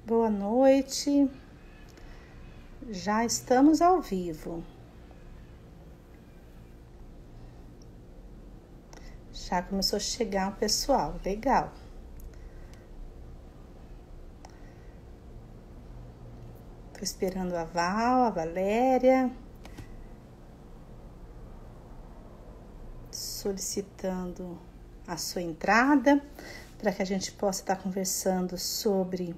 Boa noite, já estamos ao vivo. Já começou a chegar o pessoal, legal. Estou esperando a Val, a Valéria, solicitando a sua entrada para que a gente possa estar conversando sobre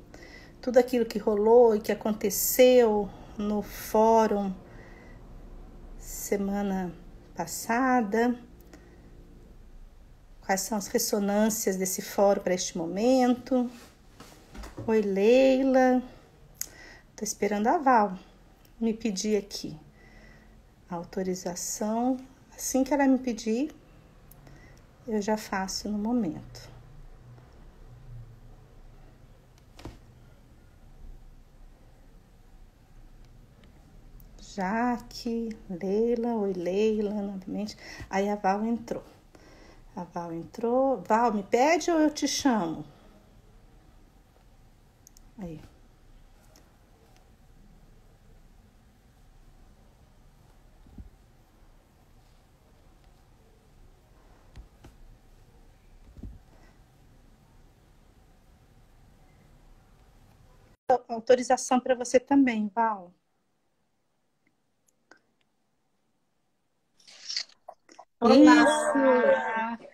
tudo aquilo que rolou e que aconteceu no fórum semana passada. Quais são as ressonâncias desse fórum para este momento? Oi, Leila. Estou esperando a Val me pedir aqui a autorização. Assim que ela me pedir, eu já faço no momento. Jaque, Leila, oi Leila, novamente. Aí a Val entrou. A Val entrou. Val, me pede ou eu te chamo? Aí. Autorização para você também, Val. Olá! Isso.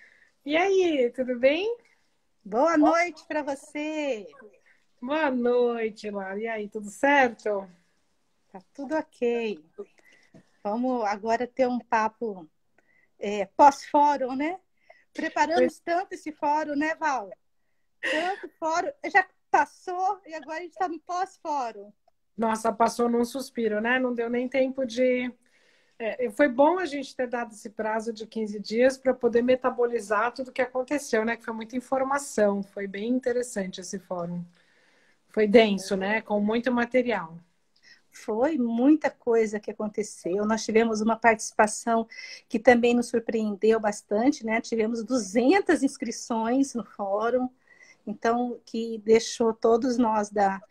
E aí, tudo bem? Boa noite para você. Boa noite, Lara. E aí, tudo certo? Tá tudo ok. Vamos agora ter um papo pós-fórum, né? Preparamos tanto esse fórum, né, Val? Tanto fórum, já passou e agora a gente está no pós-fórum. Nossa, passou num suspiro, né? Não deu nem tempo de... foi bom a gente ter dado esse prazo de 15 dias para poder metabolizar tudo o que aconteceu, né? Que foi muita informação. Foi bem interessante esse fórum. Foi denso, né? Com muito material. Foi muita coisa que aconteceu. Nós tivemos uma participação que também nos surpreendeu bastante, né? Tivemos 200 inscrições no fórum, então que deixou todos nós da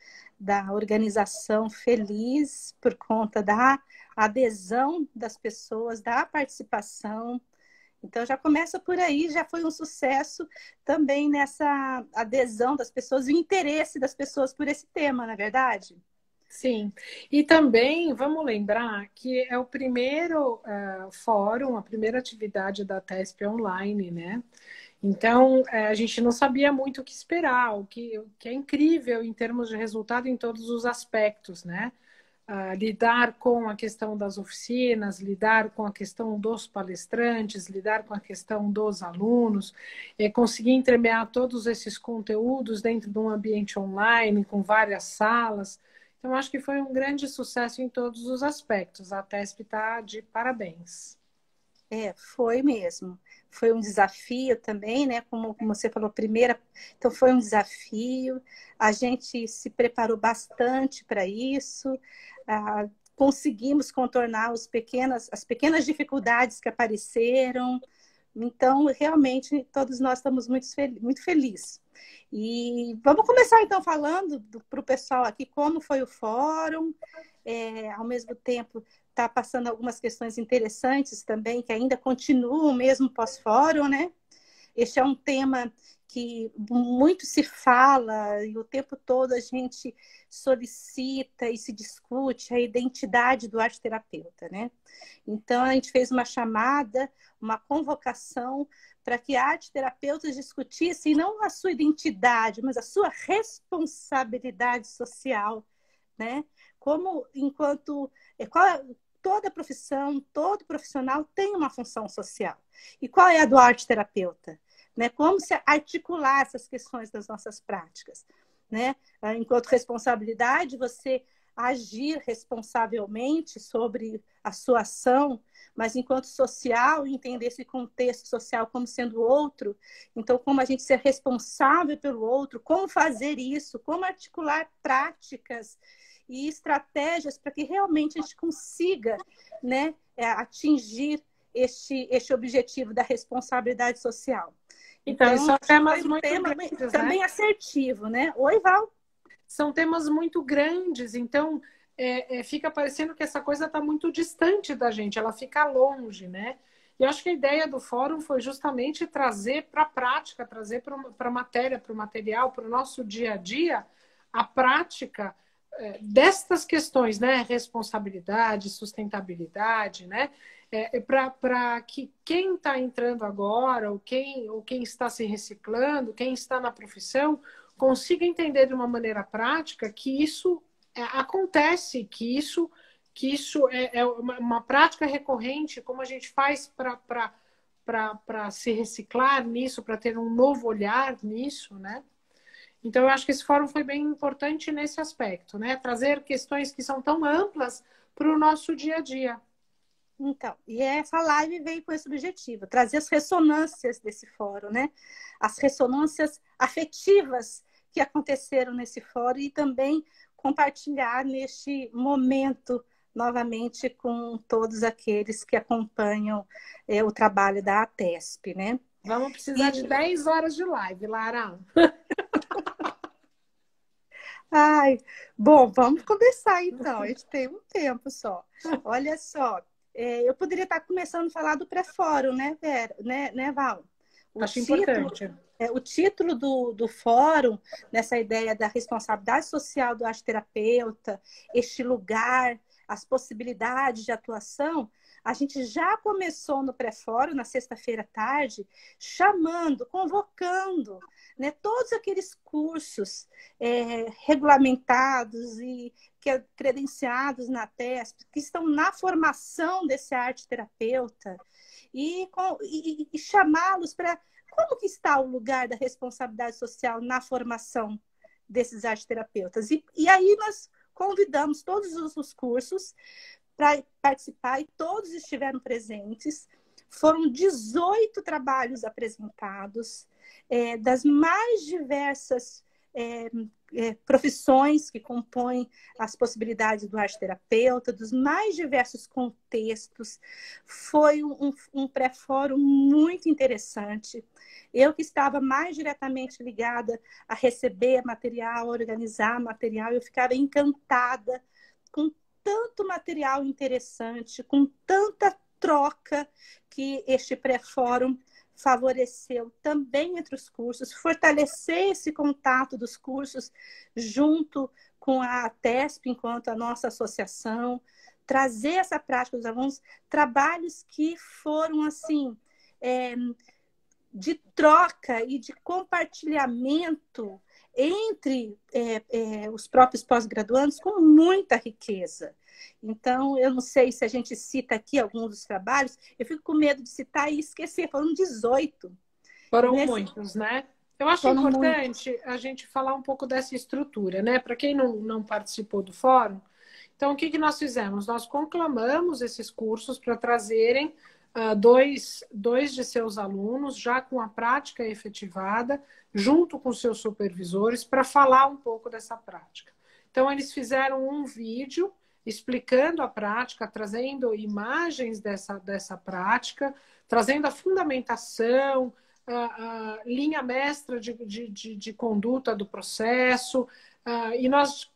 organização feliz por conta da adesão das pessoas, da participação. Então já começa por aí, já foi um sucesso também nessa adesão das pessoas, o interesse das pessoas por esse tema, não é verdade? Sim, e também vamos lembrar que é o primeiro fórum, a primeira atividade da TESP online, né? Então, a gente não sabia muito o que esperar, o que é incrível em termos de resultado em todos os aspectos, né? Lidar com a questão das oficinas, lidar com a questão dos palestrantes, lidar com a questão dos alunos, conseguir entremear todos esses conteúdos dentro de um ambiente online, com várias salas. Então, acho que foi um grande sucesso em todos os aspectos. A TESP está de parabéns. Foi mesmo. Foi um desafio também, né? Como você falou, primeira. Então, foi um desafio. A gente se preparou bastante para isso. Conseguimos contornar as pequenas dificuldades que apareceram. Então, realmente, todos nós estamos muito felizes. E vamos começar, então, falando para o pessoal aqui como foi o fórum. Ao mesmo tempo, está passando algumas questões interessantes também, que ainda continuam mesmo pós-fórum, né? Este é um tema que muito se fala e o tempo todo a gente solicita e se discute a identidade do arte-terapeuta, né? Então, a gente fez uma chamada, uma convocação para que arte-terapeutas discutissem não a sua identidade, mas a sua responsabilidade social, né? Como, enquanto... Toda profissão, todo profissional tem uma função social. E qual é a do arte-terapeuta? Né? Como se articular essas questões das nossas práticas? Né? Enquanto responsabilidade, você agir responsavelmente sobre a sua ação, mas enquanto social, entender esse contexto social como sendo outro. Então, como a gente ser responsável pelo outro, como fazer isso, como articular práticas e estratégias para que realmente a gente consiga, né, atingir este objetivo da responsabilidade social. Então, e Então, são temas foi um muito tema grandes, né? também assertivo, né? Oi, Val. são temas muito grandes, então fica parecendo que essa coisa está muito distante da gente, ela fica longe, né? E eu acho que a ideia do fórum foi justamente trazer para a prática, trazer para a matéria, para o material, para o nosso dia a dia, a prática destas questões, né? Responsabilidade, sustentabilidade, né? Para que quem está entrando agora, ou quem está se reciclando, quem está na profissão, consiga entender de uma maneira prática que isso acontece, que isso é uma prática recorrente, como a gente faz para se reciclar nisso, para ter um novo olhar nisso, né? Então, eu acho que esse fórum foi bem importante nesse aspecto, né? Trazer questões que são tão amplas para o nosso dia a dia. Então, e essa live veio com esse objetivo, trazer as ressonâncias desse fórum, né? As ressonâncias afetivas que aconteceram nesse fórum e também compartilhar neste momento novamente com todos aqueles que acompanham o trabalho da ATESP, né? Vamos precisar de 10 horas de live, Lara. Ai, bom, vamos começar então. A gente tem um tempo só. Olha só, eu poderia estar começando a falar do pré-fórum, né, Vera? Né, Val? Acho importante. O título do fórum, nessa ideia da responsabilidade social do arteterapeuta, este lugar, as possibilidades de atuação, a gente já começou no pré-fórum, na sexta-feira à tarde, chamando, convocando, né, todos aqueles cursos regulamentados e credenciados na TESP, que estão na formação desse arte-terapeuta, e chamá-los para... Como que está o lugar da responsabilidade social na formação desses arte-terapeutas? E aí nós convidamos todos os cursos para participar e todos estiveram presentes. Foram 18 trabalhos apresentados, das mais diversas profissões que compõem as possibilidades do arte-terapeuta, dos mais diversos contextos. Foi um pré-fórum muito interessante. Eu que estava mais diretamente ligada a receber material, a organizar material, eu ficava encantada com tanto material interessante, com tanta troca que este pré-fórum favoreceu também entre os cursos, fortalecer esse contato dos cursos junto com a TESP, enquanto a nossa associação, trazer essa prática dos alunos, trabalhos que foram assim, de troca e de compartilhamento entre os próprios pós-graduandos com muita riqueza. Então, eu não sei se a gente cita aqui alguns dos trabalhos, eu fico com medo de citar e esquecer, foram 18. Foram muitos, né? Eu acho importante a gente falar um pouco dessa estrutura, né? Para quem não participou do fórum, então o que nós fizemos? Nós conclamamos esses cursos para trazerem dois de seus alunos, já com a prática efetivada, junto com seus supervisores, para falar um pouco dessa prática. Então, eles fizeram um vídeo explicando a prática, trazendo imagens dessa prática, trazendo a fundamentação, a linha mestra de conduta do processo, e nós,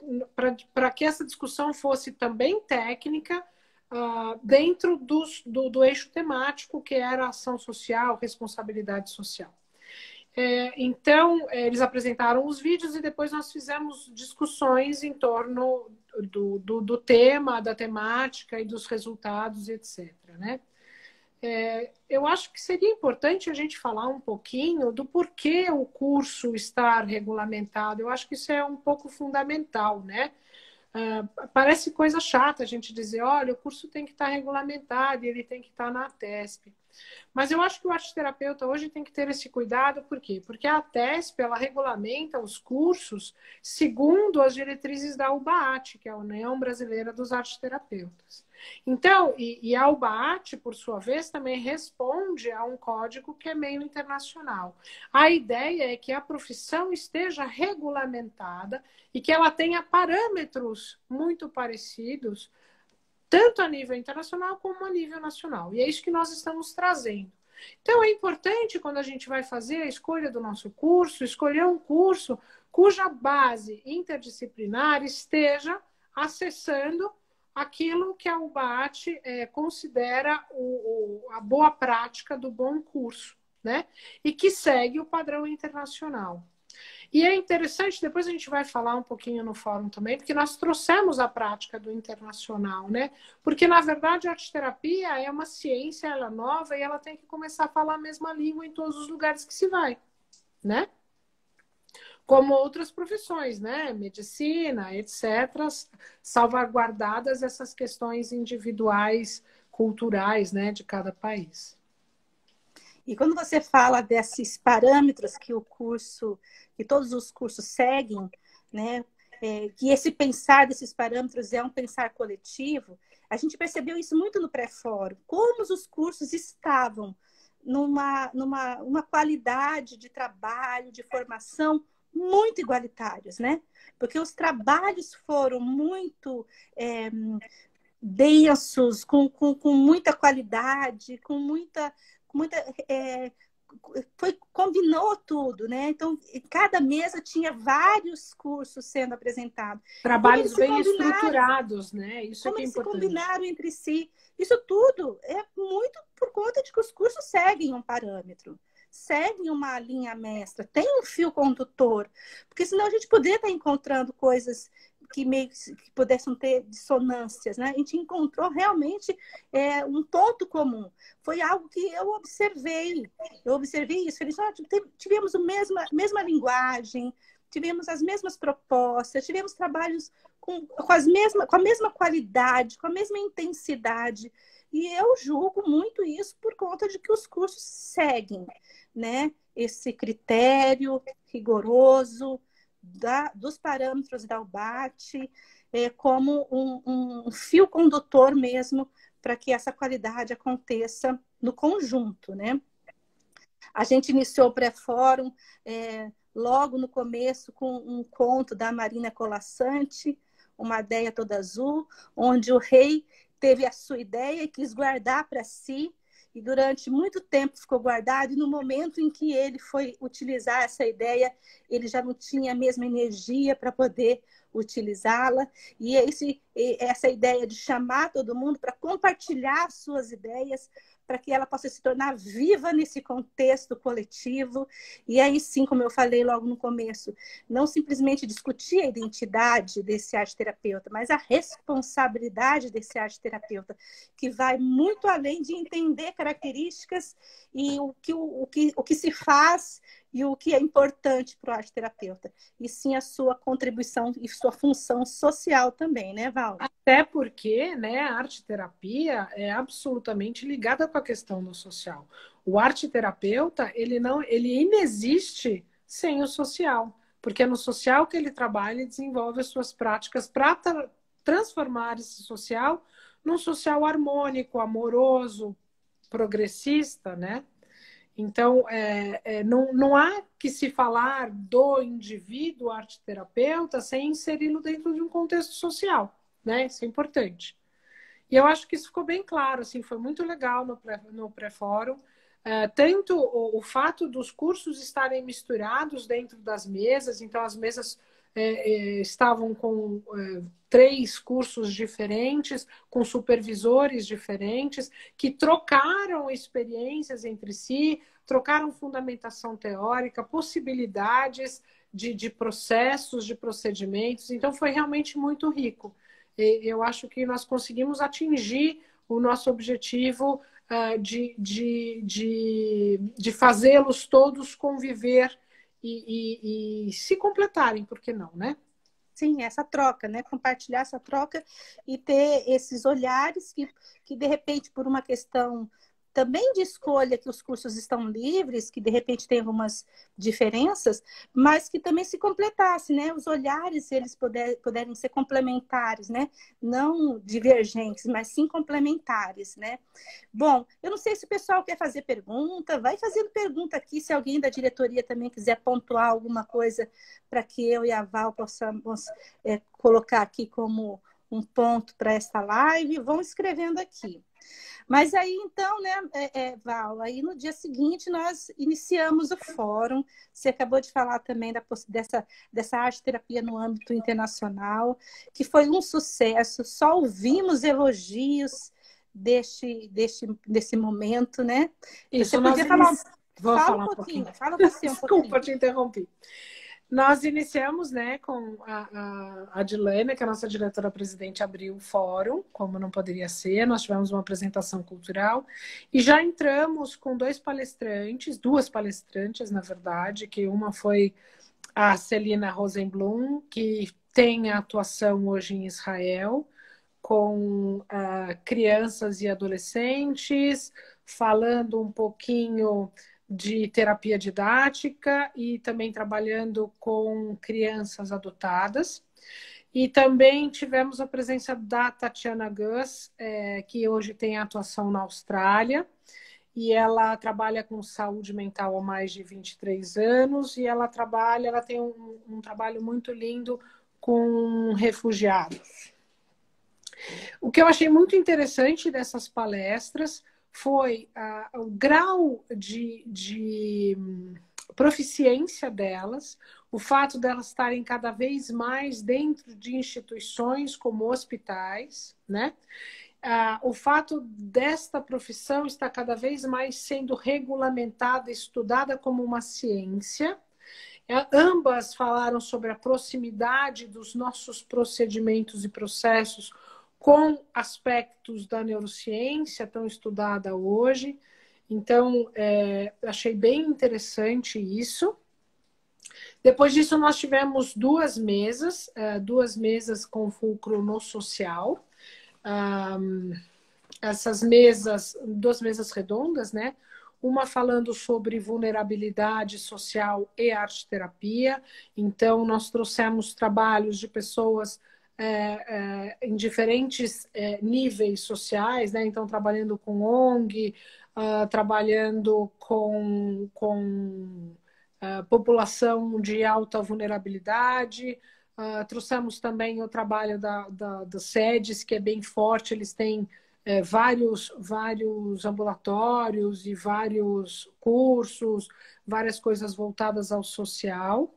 para que essa discussão fosse também técnica, dentro do eixo temático, que era ação social, responsabilidade social. Então, eles apresentaram os vídeos e depois nós fizemos discussões em torno do tema, da temática e dos resultados, etc. Né? Eu acho que seria importante a gente falar um pouquinho do porquê o curso estar regulamentado. Eu acho que isso é um pouco fundamental, né? Parece coisa chata a gente dizer, olha, o curso tem que estar regulamentado e ele tem que estar na ATESP. Mas eu acho que o arte-terapeuta hoje tem que ter esse cuidado, por quê? Porque a ATESP, ela regulamenta os cursos segundo as diretrizes da UBAAT, que é a União Brasileira dos Arte-Terapeutas. Então, e a UBAAT, por sua vez, também responde a um código que é meio internacional. A ideia é que a profissão esteja regulamentada e que ela tenha parâmetros muito parecidos, tanto a nível internacional como a nível nacional. E é isso que nós estamos trazendo. Então, é importante, quando a gente vai fazer a escolha do nosso curso, escolher um curso cuja base interdisciplinar esteja acessando aquilo que a UBAT considera a boa prática do bom curso, né? E que segue o padrão internacional. E é interessante, depois a gente vai falar um pouquinho no fórum também, porque nós trouxemos a prática do internacional, né? Porque, na verdade, a arte-terapia é uma ciência, ela é nova e ela tem que começar a falar a mesma língua em todos os lugares que se vai, né? Como outras profissões, né? Medicina, etc., salvaguardadas essas questões individuais, culturais, né, de cada país. E quando você fala desses parâmetros que o curso, que todos os cursos seguem, né, que esse pensar desses parâmetros é um pensar coletivo, a gente percebeu isso muito no pré-fórum, como os cursos estavam numa qualidade de trabalho, de formação muito igualitários, né? Porque os trabalhos foram muito densos, com muita qualidade, combinou tudo, né? Então, cada mesa tinha vários cursos sendo apresentados. Trabalhos bem estruturados, né? Isso é que é importante. Como eles se combinaram entre si. Isso tudo é muito por conta de que os cursos seguem um parâmetro, seguem uma linha mestra, tem um fio condutor, porque senão a gente poderia estar encontrando coisas que pudessem ter dissonâncias, né? A gente encontrou realmente um ponto comum. Foi algo que eu observei isso. Falei, tivemos a mesma linguagem, tivemos as mesmas propostas, tivemos trabalhos com a mesma qualidade, com a mesma intensidade. E eu julgo muito isso por conta de que os cursos seguem, né, esse critério rigoroso dos parâmetros da UBAT, como um fio condutor mesmo para que essa qualidade aconteça no conjunto, né? A gente iniciou o pré-fórum logo no começo com um conto da Marina Colasanti, Uma Ideia Toda Azul, onde o rei teve a sua ideia e quis guardar para si, e durante muito tempo ficou guardado, e no momento em que ele foi utilizar essa ideia, ele já não tinha a mesma energia para poder utilizá-la, e essa ideia de chamar todo mundo para compartilhar suas ideias, para que ela possa se tornar viva nesse contexto coletivo. E aí sim, como eu falei logo no começo, não simplesmente discutir a identidade desse arte-terapeuta, mas a responsabilidade desse arte-terapeuta, que vai muito além de entender características e o que se faz e o que é importante para o arte-terapeuta. E sim a sua contribuição e sua função social também, né, Val? Até porque, né, a arte-terapia é absolutamente ligada com a questão do social. O arte-terapeuta, ele inexiste sem o social, porque é no social que ele trabalha e desenvolve as suas práticas para transformar esse social num social harmônico, amoroso, progressista, né? Então, não há que se falar do indivíduo arte-terapeuta sem inseri-lo dentro de um contexto social, né? Isso é importante. E eu acho que isso ficou bem claro, assim, foi muito legal no pré-fórum. Tanto o fato dos cursos estarem misturados dentro das mesas, então as mesas estavam com 3 cursos diferentes, com supervisores diferentes, que trocaram experiências entre si, trocaram fundamentação teórica, possibilidades de processos, de procedimentos. Então, foi realmente muito rico. Eu acho que nós conseguimos atingir o nosso objetivo de fazê-los todos conviver e se completarem, por que não, né? Sim, essa troca, né? Compartilhar essa troca e ter esses olhares que de repente, por uma questão também de escolha, que os cursos estão livres, que de repente tem algumas diferenças, mas que também se completasse, né? Os olhares, eles puderem ser complementares, né? Não divergentes, mas sim complementares, né? Bom, eu não sei se o pessoal quer fazer pergunta, vai fazendo pergunta aqui, se alguém da diretoria também quiser pontuar alguma coisa para que eu e a Val possamos colocar aqui como um ponto para esta live, vão escrevendo aqui. Mas aí, então, né, Val, aí no dia seguinte nós iniciamos o fórum. Você acabou de falar também dessa arte-terapia no âmbito internacional, que foi um sucesso. Só ouvimos elogios desse momento, né? Você Isso, podia falar, vou fala um falar um pouquinho, pouquinho. fala você um pouquinho. Desculpa te interromper. Nós iniciamos, né, com a Adilene, que é a nossa diretora-presidente, abriu o fórum, como não poderia ser. Nós tivemos uma apresentação cultural e já entramos com duas palestrantes, na verdade, que uma foi a Celina Rosenblum, que tem atuação hoje em Israel, com crianças e adolescentes, falando um pouquinho de terapia didática e também trabalhando com crianças adotadas. E também tivemos a presença da Tatiana Gus, que hoje tem atuação na Austrália, e ela trabalha com saúde mental há mais de 23 anos, e ela tem um trabalho muito lindo com refugiados. O que eu achei muito interessante dessas palestras foi o grau de proficiência delas, o fato delas estarem cada vez mais dentro de instituições como hospitais, né? O fato desta profissão estar cada vez mais sendo regulamentada, estudada como uma ciência. Ambas falaram sobre a proximidade dos nossos procedimentos e processos com aspectos da neurociência tão estudada hoje. Então, achei bem interessante isso. Depois disso, nós tivemos duas mesas com fulcro no social. Essas mesas, duas mesas redondas, né? Uma falando sobre vulnerabilidade social e arte-terapia. Então, nós trouxemos trabalhos de pessoas em diferentes níveis sociais, né? Então, trabalhando com ONG, trabalhando com população de alta vulnerabilidade. Trouxemos também o trabalho das sedes, que é bem forte, eles têm vários ambulatórios e vários cursos, várias coisas voltadas ao social.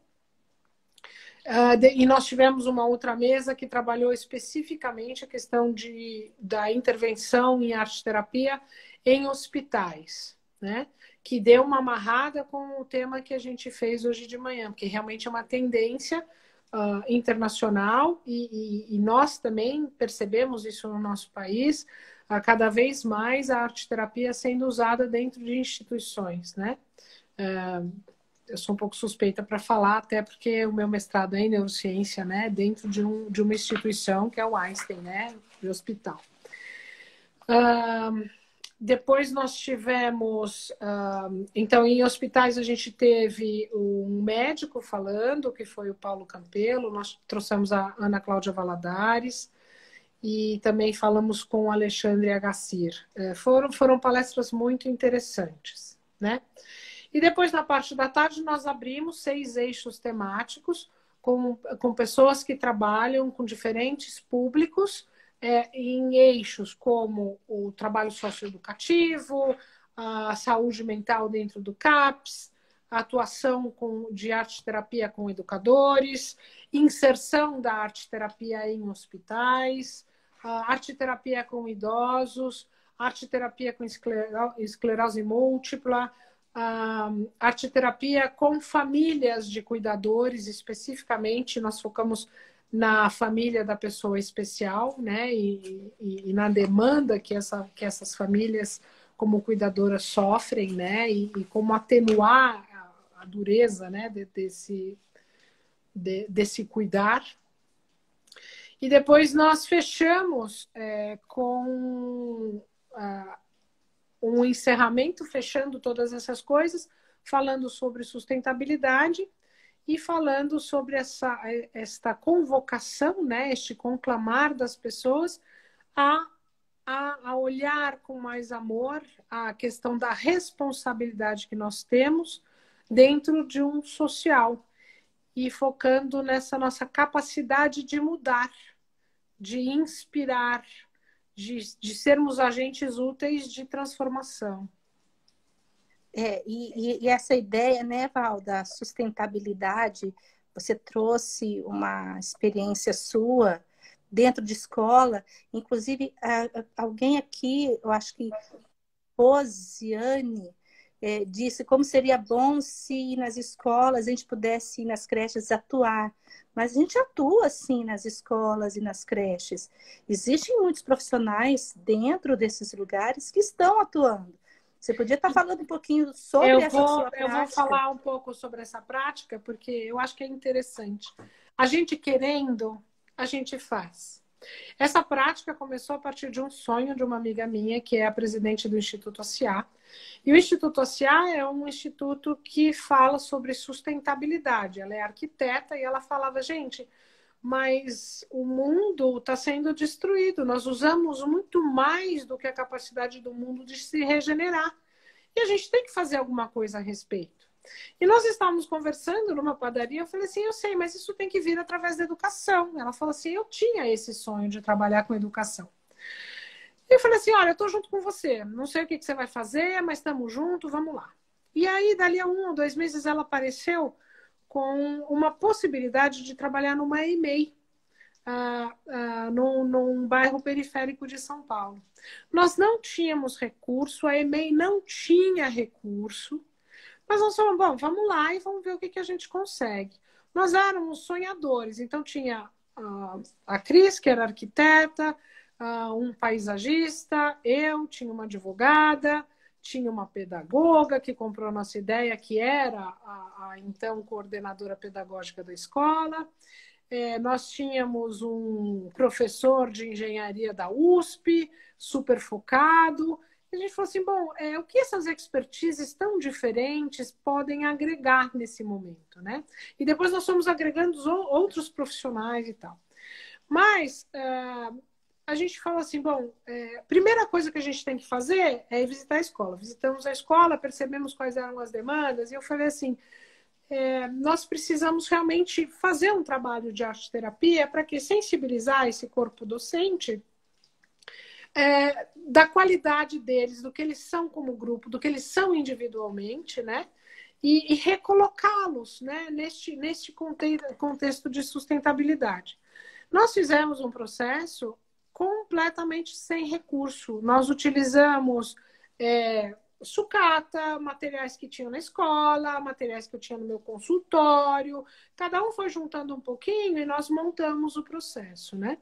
E nós tivemos uma outra mesa que trabalhou especificamente a questão da intervenção em arte-terapia em hospitais, né? Que deu uma amarrada com o tema que a gente fez hoje de manhã, porque realmente é uma tendência internacional e nós também percebemos isso no nosso país, cada vez mais a arte-terapia sendo usada dentro de instituições, né? Eu sou um pouco suspeita para falar, até porque o meu mestrado é em neurociência, né? Dentro de uma instituição que é o Einstein, né? De hospital. Depois nós tivemos... então, em hospitais a gente teve um médico falando, que foi o Paulo Campelo. Nós trouxemos a Ana Cláudia Valadares. E também falamos com o Alexandre Agassir. Foram palestras muito interessantes, né? E depois, na parte da tarde, nós abrimos 6 eixos temáticos com pessoas que trabalham com diferentes públicos em eixos como o trabalho socioeducativo, a saúde mental dentro do CAPS, a atuação de arte-terapia com educadores, inserção da arte-terapia em hospitais, arte-terapia com idosos, arte-terapia com esclerose múltipla, arte-terapia com famílias de cuidadores, especificamente nós focamos na família da pessoa especial, né? E na demanda que essas famílias como cuidadoras sofrem, né? E como atenuar a dureza, né? Desse cuidar. E depois nós fechamos com um encerramento, fechando todas essas coisas, falando sobre sustentabilidade e falando sobre esta convocação, né, este conclamar das pessoas a olhar com mais amor a questão da responsabilidade que nós temos dentro de um social e focando nessa nossa capacidade de mudar, de inspirar, de sermos agentes úteis de transformação. E essa ideia, né, Val, da sustentabilidade, você trouxe uma experiência sua dentro de escola, inclusive alguém aqui, eu acho que Rosiane, disse como seria bom se nas escolas a gente pudesse ir nas creches atuar. Mas a gente atua, sim, nas escolas e nas creches. Existem muitos profissionais dentro desses lugares que estão atuando. Você podia estar falando um pouquinho sobre essa sua prática? Eu vou falar um pouco sobre essa prática, porque eu acho que é interessante. A gente querendo, a gente faz. Essa prática começou a partir de um sonho de uma amiga minha, que é a presidente do Instituto ACIA. E o Instituto ACIA é um instituto que fala sobre sustentabilidade. Ela é arquiteta e ela falava, gente, mas o mundo está sendo destruído. Nós usamos muito mais do que a capacidade do mundo de se regenerar. E a gente tem que fazer alguma coisa a respeito. E nós estávamos conversando numa padaria, eu falei assim, eu sei, mas isso tem que vir através da educação. Ela falou assim, eu tinha esse sonho de trabalhar com educação. E eu falei assim, olha, eu estou junto com você, não sei o que você vai fazer, mas estamos juntos, vamos lá. E aí, dali a 1 ou 2 meses, ela apareceu com uma possibilidade de trabalhar numa EMEI, num bairro periférico de São Paulo. Nós não tínhamos recurso, a EMEI não tinha recurso, mas nós falamos, bom, vamos lá e vamos ver o que a gente consegue. Nós éramos sonhadores, então tinha a Cris, que era arquiteta, um paisagista, eu, tinha uma advogada, tinha uma pedagoga que comprou a nossa ideia, que era a então coordenadora pedagógica da escola. Nós tínhamos um professor de engenharia da USP, super focado. E a gente falou assim, bom, o que essas expertises tão diferentes podem agregar nesse momento, né? E depois nós fomos agregando outros profissionais e tal. Mas a gente fala assim, bom, a primeira coisa que a gente tem que fazer é visitar a escola. Visitamos a escola, percebemos quais eram as demandas, e eu falei assim, nós precisamos realmente fazer um trabalho de arte-terapia para que sensibilizar esse corpo docente da qualidade deles, do que eles são como grupo, do que eles são individualmente, né? E recolocá-los, né, neste contexto de sustentabilidade. Nós fizemos um processo completamente sem recurso. Nós utilizamos sucata, materiais que tinham na escola, materiais que eu tinha no meu consultório. Cada um foi juntando um pouquinho e nós montamos o processo, né?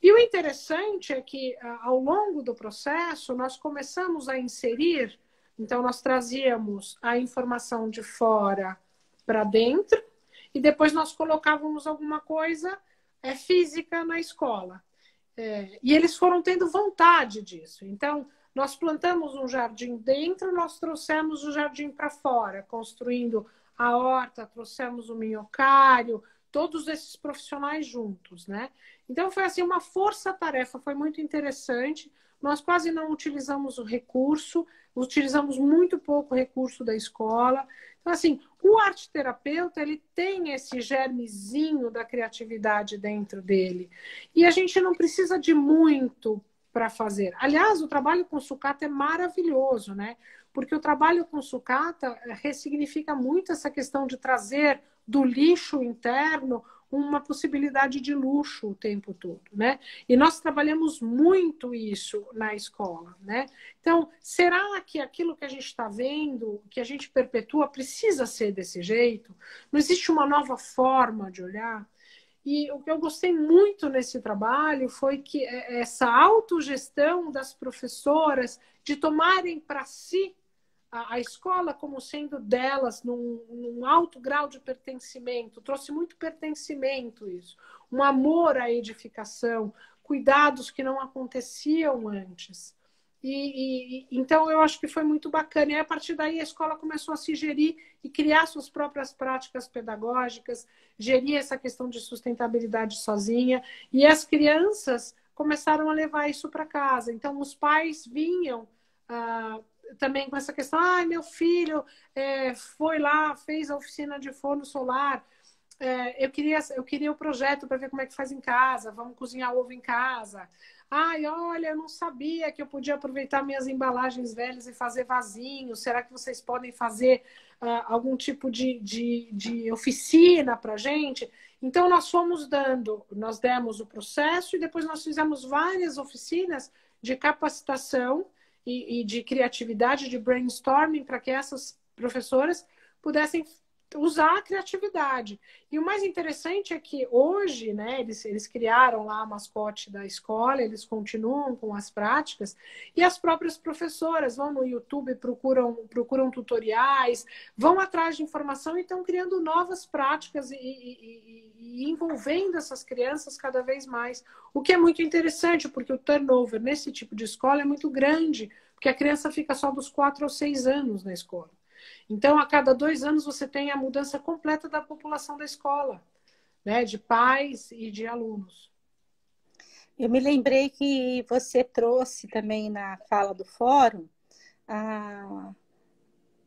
E o interessante é que, ao longo do processo, nós começamos a inserir, então nós trazíamos a informação de fora para dentro e depois nós colocávamos alguma coisa física na escola. E eles foram tendo vontade disso. Então, nós plantamos um jardim dentro, nós trouxemos o jardim para fora, construindo a horta, trouxemos o minhocário, todos esses profissionais juntos, né? Então, foi assim uma força-tarefa, foi muito interessante. Nós quase não utilizamos o recurso, utilizamos muito pouco recurso da escola. Então, assim, o arte-terapeuta, ele tem esse germezinho da criatividade dentro dele. E a gente não precisa de muito para fazer. Aliás, o trabalho com sucata é maravilhoso, né? Porque o trabalho com sucata ressignifica muito essa questão de trazer do lixo interno uma possibilidade de luxo o tempo todo, né? E nós trabalhamos muito isso na escola, né? Então, será que aquilo que a gente está vendo, que a gente perpetua, precisa ser desse jeito? Não existe uma nova forma de olhar? E o que eu gostei muito nesse trabalho foi que essa autogestão das professoras de tomarem para si a escola como sendo delas num alto grau de pertencimento, trouxe muito pertencimento isso, um amor à edificação, cuidados que não aconteciam antes. Então eu acho que foi muito bacana. E a partir daí a escola começou a se gerir e criar suas próprias práticas pedagógicas, gerir essa questão de sustentabilidade sozinha. E as crianças começaram a levar isso para casa. Então os pais vinham também com essa questão, meu filho foi lá, fez a oficina de forno solar, eu queria o projeto para ver como é que faz em casa, vamos cozinhar ovo em casa. Ai, olha, eu não sabia que eu podia aproveitar minhas embalagens velhas e fazer vasinhos. Será que vocês podem fazer algum tipo de oficina para gente? Então, nós demos o processo e depois nós fizemos várias oficinas de capacitação e de criatividade, de brainstorming, para que essas professoras pudessem usar a criatividade. E o mais interessante é que hoje, né, eles criaram lá a mascote da escola, eles continuam com as práticas, e as próprias professoras vão no YouTube, procuram tutoriais, vão atrás de informação e estão criando novas práticas e envolvendo essas crianças cada vez mais. O que é muito interessante, porque o turnover nesse tipo de escola é muito grande, porque a criança fica só dos 4 ou 6 anos na escola. Então, a cada 2 anos, você tem a mudança completa da população da escola, né? De pais e de alunos. Eu me lembrei que você trouxe também na fala do fórum a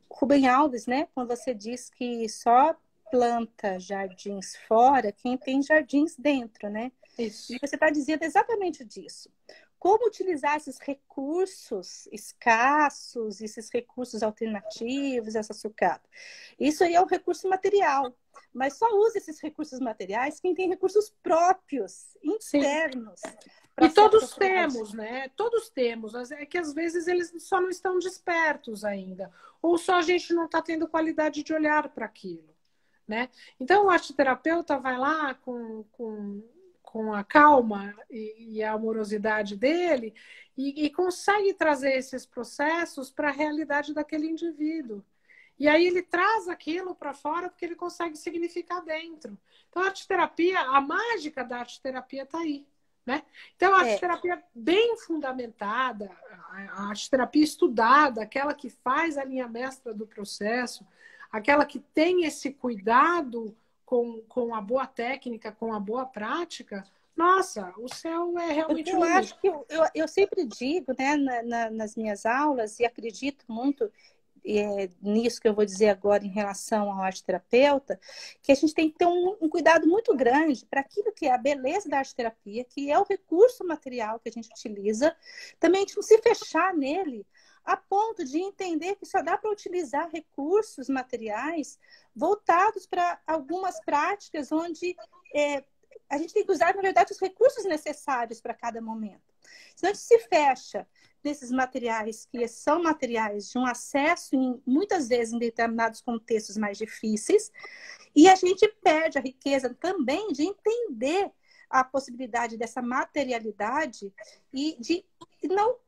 Rubem Alves, né? Quando você diz que só planta jardins fora quem tem jardins dentro, né? Isso. E você está dizendo exatamente disso. Como utilizar esses recursos escassos, esses recursos alternativos, essa sucata. Isso aí é um recurso material, mas só usa esses recursos materiais quem tem recursos próprios, internos. E todos temos, né? Todos temos. É que às vezes eles só não estão despertos ainda. Ou só a gente não está tendo qualidade de olhar para aquilo, né? Então o arteterapeuta vai lá com a calma e a amorosidade dele e consegue trazer esses processos para a realidade daquele indivíduo. E aí ele traz aquilo para fora porque ele consegue significar dentro. Então a arteterapia, a mágica da arteterapia está aí. Né? Então, a arteterapia bem fundamentada, a arteterapia estudada, aquela que faz a linha mestra do processo, aquela que tem esse cuidado com a boa técnica, com a boa prática, nossa, o céu é realmente eu acho que eu sempre digo, né, nas minhas aulas, e acredito muito nisso que eu vou dizer agora em relação ao arteterapeuta, que a gente tem que ter um cuidado muito grande para aquilo que é a beleza da arteterapia, que é o recurso material que a gente utiliza, também a gente não se fechar nele, a ponto de entender que só dá para utilizar recursos materiais voltados para algumas práticas onde a gente tem que usar, na verdade, os recursos necessários para cada momento. Senão a gente se fecha nesses materiais que são materiais de um acesso, muitas vezes em determinados contextos mais difíceis, e a gente perde a riqueza também de entender a possibilidade dessa materialidade e de não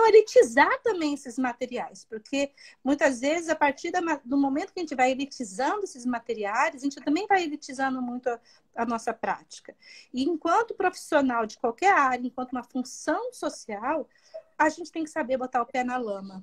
elitizar também esses materiais, porque muitas vezes, a partir do momento que a gente vai elitizando esses materiais, a gente também vai elitizando muito a nossa prática. E enquanto profissional de qualquer área, enquanto uma função social, a gente tem que saber botar o pé na lama.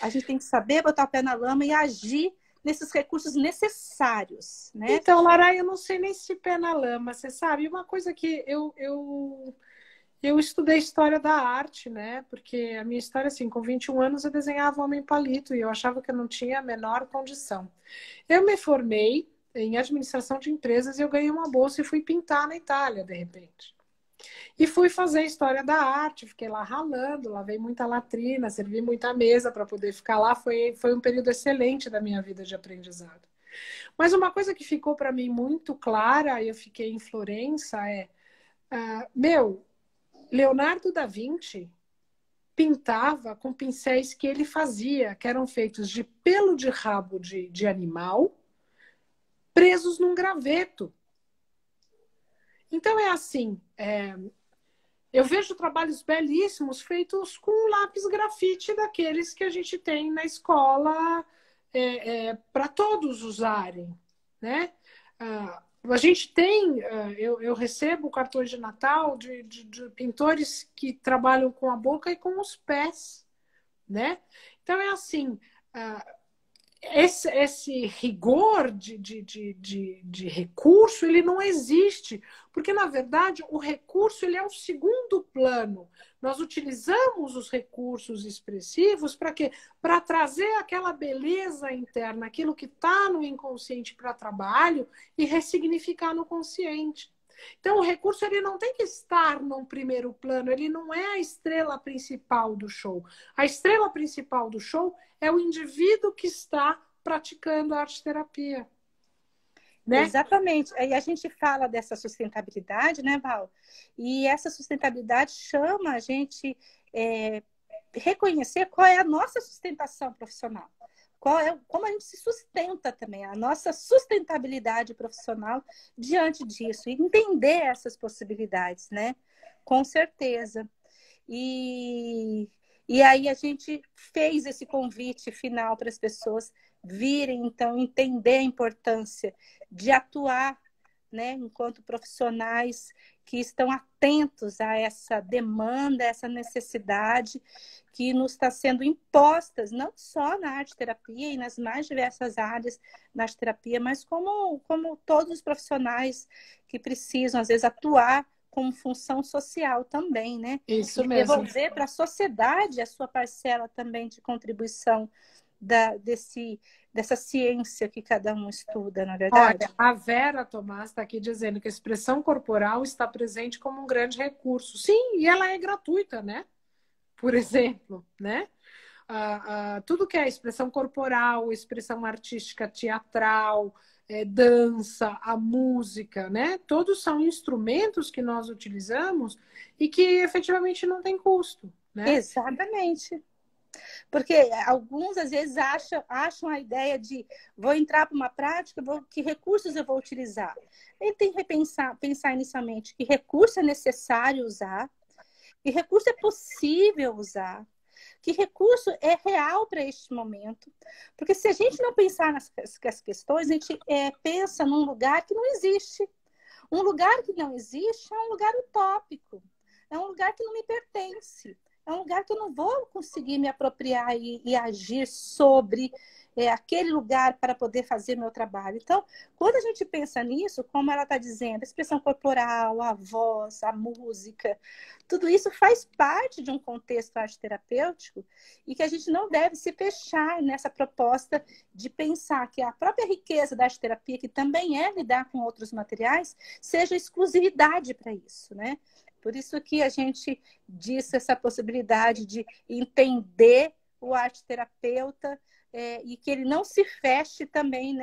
A gente tem que saber botar o pé na lama e agir nesses recursos necessários, né? Então, Lara, eu não sei nem se pé na lama, você sabe? Uma coisa que eu estudei história da arte, né? Porque a minha história, assim, com 21 anos eu desenhava homem palito e eu achava que eu não tinha a menor condição. Eu me formei em administração de empresas e eu ganhei uma bolsa e fui pintar na Itália, de repente. E fui fazer história da arte, fiquei lá ralando, lavei muita latrina, servi muita mesa para poder ficar lá. Foi um período excelente da minha vida de aprendizado. Mas uma coisa que ficou para mim muito clara, eu fiquei em Florença, Leonardo da Vinci pintava com pincéis que ele fazia, que eram feitos de pelo de rabo de animal, presos num graveto. Então é assim, eu vejo trabalhos belíssimos feitos com lápis grafite daqueles que a gente tem na escola para todos usarem, né? A gente tem, eu recebo cartões de Natal de pintores que trabalham com a boca e com os pés, né? Então é assim, esse rigor de recurso, ele não existe, porque, na verdade, o recurso ele é um segundo plano. Nós utilizamos os recursos expressivos para quê? Para trazer aquela beleza interna, aquilo que está no inconsciente para trabalho e ressignificar no consciente. Então, o recurso ele não tem que estar num primeiro plano, ele não é a estrela principal do show. A estrela principal do show é o indivíduo que está praticando a arte-terapia, né? Exatamente. Aí a gente fala dessa sustentabilidade, né, Val? E essa sustentabilidade chama a gente reconhecer qual é a nossa sustentação profissional. Como a gente se sustenta também, a nossa sustentabilidade profissional diante disso, e entender essas possibilidades, né? Com certeza. E, e aí a gente fez esse convite final para as pessoas virem, então, entender a importância de atuar, né, enquanto profissionais que estão atentos a essa demanda, essa necessidade que nos está sendo impostas, não só na arte-terapia e nas mais diversas áreas da arte-terapia, mas como todos os profissionais que precisam, às vezes, atuar como função social também, né? Isso E mesmo. devolver para a sociedade a sua parcela também de contribuição dessa ciência que cada um estuda, na verdade. Olha, a Vera Tomás está aqui dizendo que a expressão corporal está presente como um grande recurso. Sim, e ela é gratuita, né? Por exemplo, né? Tudo que é expressão corporal, expressão artística teatral, dança, a música, né? Todos são instrumentos que nós utilizamos e que efetivamente não tem custo, né? Exatamente. Porque alguns, às vezes, acham a ideia de vou entrar para uma prática, que recursos eu vou utilizar? Ele tem que pensar inicialmente que recurso é necessário usar, que recurso é possível usar, que recurso é real para este momento. Porque se a gente não pensar nessas questões, a gente pensa num lugar que não existe. Um lugar que não existe é um lugar utópico, é um lugar que não me pertence, é um lugar que eu não vou conseguir me apropriar e agir sobre aquele lugar para poder fazer meu trabalho. Então, quando a gente pensa nisso, como ela está dizendo, a expressão corporal, a voz, a música, tudo isso faz parte de um contexto arte-terapêutico e que a gente não deve se fechar nessa proposta de pensar que a própria riqueza da arte-terapia, que também é lidar com outros materiais, seja exclusividade para isso, né? Por isso que a gente disse essa possibilidade de entender o arte-terapeuta e que ele não se feche também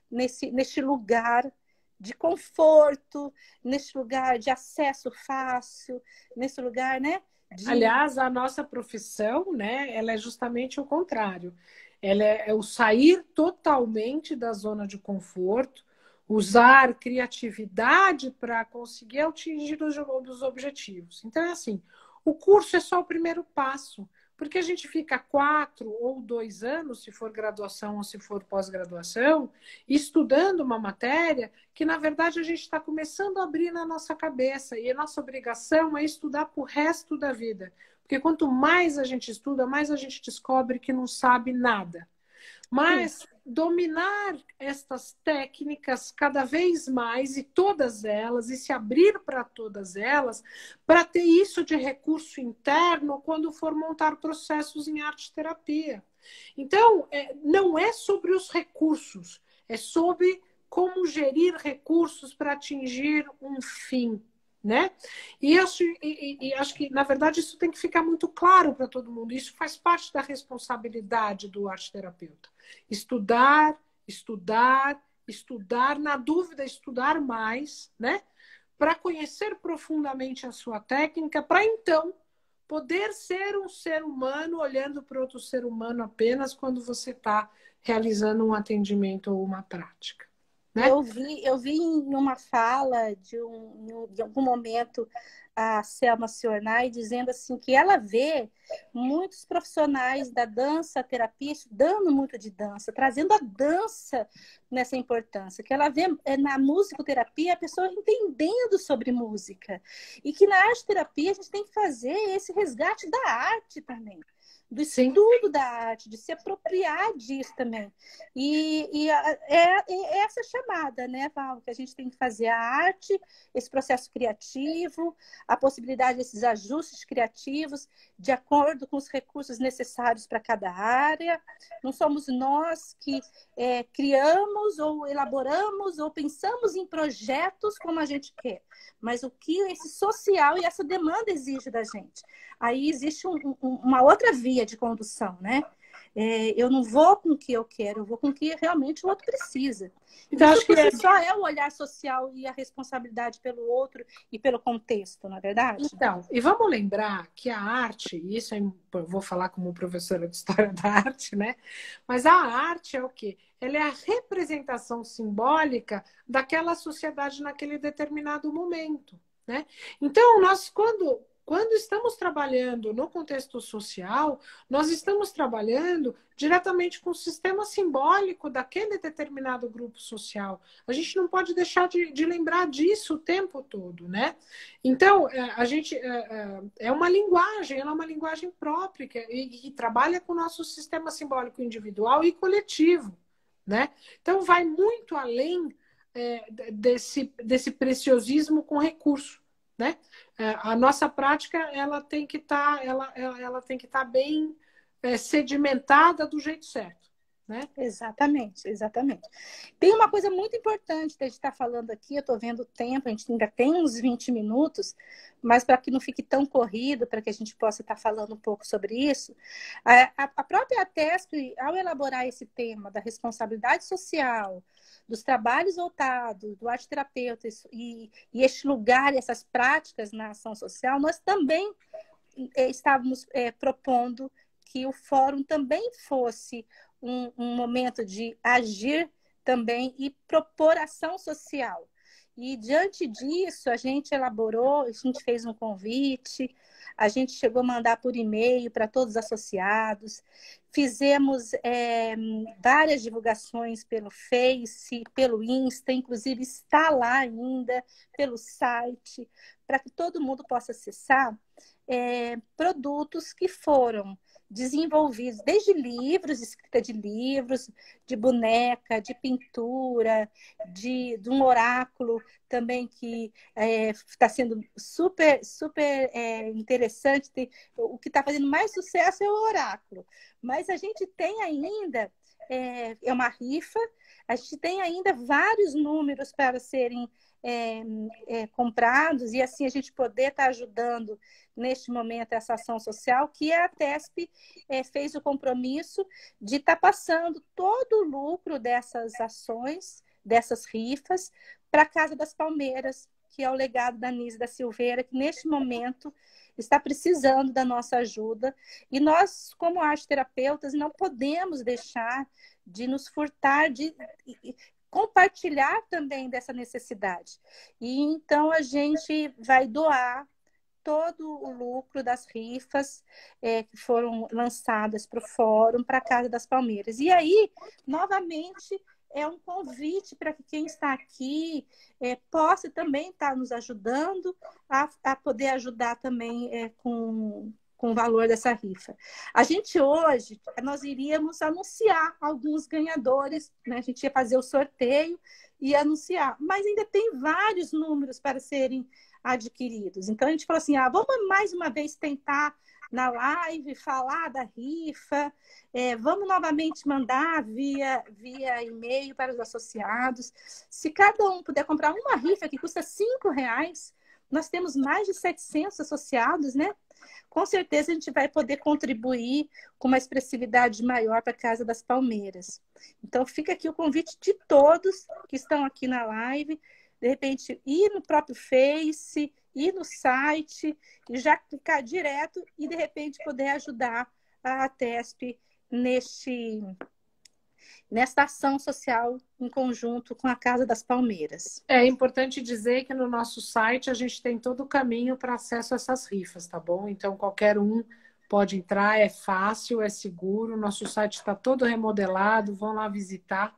neste lugar de conforto, nesse lugar de acesso fácil, nesse lugar, né? Aliás, a nossa profissão, né, ela é justamente o contrário. Ela é o sair totalmente da zona de conforto, usar criatividade para conseguir atingir os objetivos. Então, é assim, o curso é só o primeiro passo, porque a gente fica 4 ou 2 anos, se for graduação ou se for pós-graduação, estudando uma matéria que, na verdade, a gente está começando a abrir na nossa cabeça. E a nossa obrigação é estudar para o resto da vida. Porque quanto mais a gente estuda, mais a gente descobre que não sabe nada. Mas dominar estas técnicas cada vez mais e todas elas, e se abrir para todas elas, para ter isso de recurso interno quando for montar processos em arte-terapia. Então, não é sobre os recursos, é sobre como gerir recursos para atingir um fim. Né? E acho que, na verdade, isso tem que ficar muito claro para todo mundo. Isso faz parte da responsabilidade do arte-terapeuta. Estudar, estudar, estudar, na dúvida, estudar mais, né? Para conhecer profundamente a sua técnica, para então poder ser um ser humano olhando para outro ser humano apenas quando você está realizando um atendimento ou uma prática. Né? Eu vi em uma fala de algum momento a Selma Siornay dizendo assim que ela vê muitos profissionais da dança terapia estudando muito de dança, trazendo a dança nessa importância, que ela vê na musicoterapia a pessoa entendendo sobre música e que na arte terapia a gente tem que fazer esse resgate da arte também. Do estudo da arte, de se apropriar disso também. É essa chamada, né, Val, que a gente tem que fazer a arte, esse processo criativo, a possibilidade desses ajustes criativos de acordo com os recursos necessários para cada área. Não somos nós que criamos ou elaboramos ou pensamos em projetos como a gente quer, mas o que esse social e essa demanda exige da gente. Aí existe uma outra via de condução, né? Eu não vou com o que eu quero, eu vou com o que realmente o outro precisa. Então, Isso acho que por si só é o olhar social e a responsabilidade pelo outro e pelo contexto, não é verdade? Então, e vamos lembrar que a arte, isso eu vou falar como professora de História da Arte, né? Mas a arte é o quê? Ela é a representação simbólica daquela sociedade naquele determinado momento, né? Então, nós, quando estamos trabalhando no contexto social, nós estamos trabalhando diretamente com o sistema simbólico daquele determinado grupo social. A gente não pode deixar de lembrar disso o tempo todo, né? Então, a gente é uma linguagem, ela é uma linguagem própria que trabalha com o nosso sistema simbólico individual e coletivo, né? Então, vai muito além desse preciosismo com recurso, né? A nossa prática ela tem que estar bem sedimentada do jeito certo, né? Exatamente, exatamente. Tem uma coisa muito importante que a gente está falando aqui, eu estou vendo o tempo, a gente ainda tem uns 20 minutos, mas para que não fique tão corrido, para que a gente possa estar falando um pouco sobre isso, a própria ATESP, ao elaborar esse tema da responsabilidade social, dos trabalhos voltados, do arte-terapeuta e este lugar, essas práticas na ação social, nós também estávamos propondo que o fórum também fosse um momento de agir também e propor ação social. E, diante disso, a gente elaborou, a gente fez um convite, a gente chegou a mandar por e-mail para todos os associados, fizemos várias divulgações pelo Face, pelo Insta, inclusive está lá ainda, pelo site, para que todo mundo possa acessar produtos que foram desenvolvidos, desde livros, escrita de livros, de boneca, de pintura, de um oráculo também que está sendo super, super interessante. O que está fazendo mais sucesso é o oráculo. Mas a gente tem ainda, uma rifa, a gente tem ainda vários números para serem comprados e assim a gente poder estar ajudando neste momento essa ação social que a TESP fez o compromisso de estar passando todo o lucro dessas ações, dessas rifas, para a Casa das Palmeiras, que é o legado da Nise da Silveira, que neste momento está precisando da nossa ajuda. E nós, como arte-terapeutas, não podemos deixar de nos furtar, de compartilhar também dessa necessidade. E então a gente vai doar todo o lucro das rifas que foram lançadas para o Fórum, para a Casa das Palmeiras. E aí, novamente, é um convite para que quem está aqui possa também estar nos ajudando a poder ajudar também com o valor dessa rifa. A gente hoje, nós iríamos anunciar alguns ganhadores, né? A gente ia fazer o sorteio e anunciar, mas ainda tem vários números para serem adquiridos. Então a gente falou assim, vamos mais uma vez tentar na live falar da rifa, vamos novamente mandar via e-mail para os associados. Se cada um puder comprar uma rifa que custa R$5, nós temos mais de 700 associados, né? Com certeza a gente vai poder contribuir com uma expressividade maior para a Casa das Palmeiras. Então fica aqui o convite de todos que estão aqui na live, de repente ir no próprio Face, ir no site e já clicar direto e de repente poder ajudar a TESP nesta ação social em conjunto com a Casa das Palmeiras. É importante dizer que no nosso site a gente tem todo o caminho para acesso a essas rifas, tá bom? Então qualquer um pode entrar, é fácil, é seguro, nosso site está todo remodelado, vão lá visitar,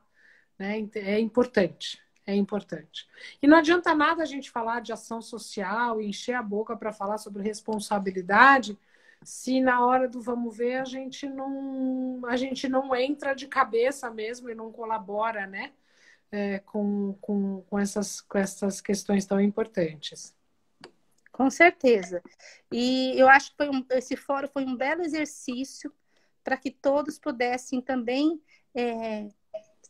né? É importante. É importante. E não adianta nada a gente falar de ação social e encher a boca para falar sobre responsabilidade se na hora do vamos ver a gente não entra de cabeça mesmo e não colabora, né? Com essas questões tão importantes. Com certeza. E eu acho que esse fórum foi um belo exercício para que todos pudessem também